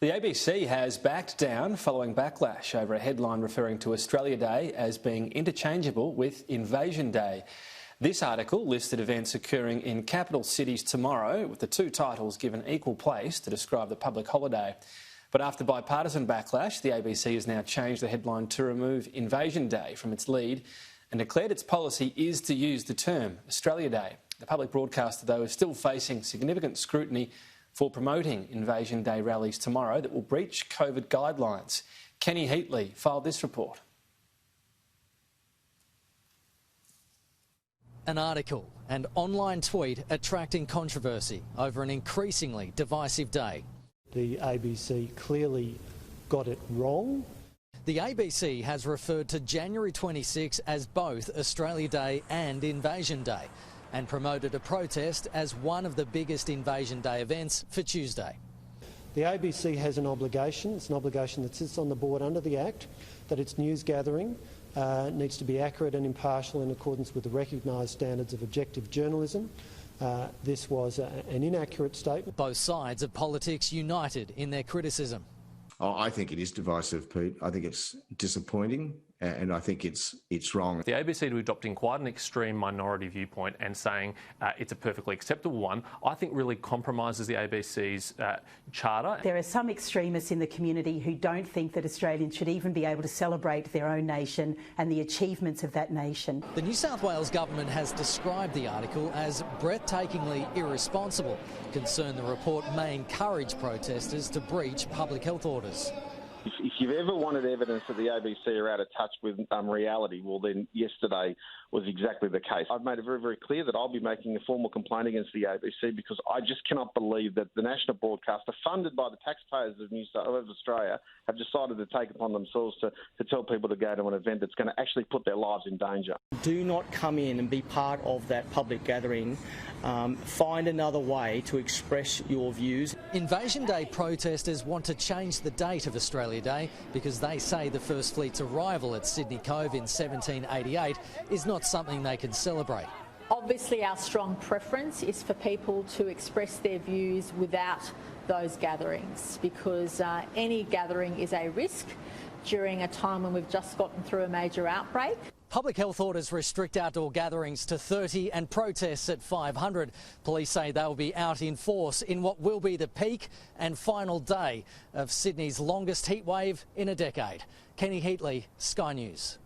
The ABC has backed down following backlash over a headline referring to Australia Day as being interchangeable with Invasion Day. This article listed events occurring in capital cities tomorrow, with the two titles given equal place to describe the public holiday. But after bipartisan backlash, the ABC has now changed the headline to remove Invasion Day from its lead and declared its policy is to use the term Australia Day. The public broadcaster, though, is still facing significant scrutiny for promoting Invasion Day rallies tomorrow that will breach COVID guidelines. Kenny Heatley filed this report. An article and online tweet attracting controversy over an increasingly divisive day. The ABC clearly got it wrong. The ABC has referred to January 26 as both Australia Day and Invasion Day and promoted a protest as one of the biggest Invasion Day events for Tuesday. The ABC has an obligation, it's an obligation that sits on the board under the Act, that its news gathering needs to be accurate and impartial in accordance with the recognised standards of objective journalism. This was an inaccurate statement. Both sides of politics united in their criticism. Oh, I think it is divisive, Pete. I think it's disappointing and I think it's wrong. The ABC adopting quite an extreme minority viewpoint and saying it's a perfectly acceptable one, I think really compromises the ABC's charter. There are some extremists in the community who don't think that Australians should even be able to celebrate their own nation and the achievements of that nation. The New South Wales government has described the article as breathtakingly irresponsible, concerned the report may encourage protesters to breach public health orders. If you've ever wanted evidence that the ABC are out of touch with reality, well then yesterday was exactly the case. I've made it very, very clear that I'll be making a formal complaint against the ABC because I just cannot believe that the national broadcaster, funded by the taxpayers of Australia, have decided to take upon themselves to tell people to go to an event that's going to actually put their lives in danger. Do not come in and be part of that public gathering. Find another way to express your views. Invasion Day protesters want to change the date of Australia Day because they say the First Fleet's arrival at Sydney Cove in 1788 is not something they can celebrate. Obviously, our strong preference is for people to express their views without those gatherings because any gathering is a risk during a time when we've just gotten through a major outbreak. Public health orders restrict outdoor gatherings to 30 and protests at 500. Police say they'll be out in force in what will be the peak and final day of Sydney's longest heatwave in a decade. Kenny Heatley, Sky News.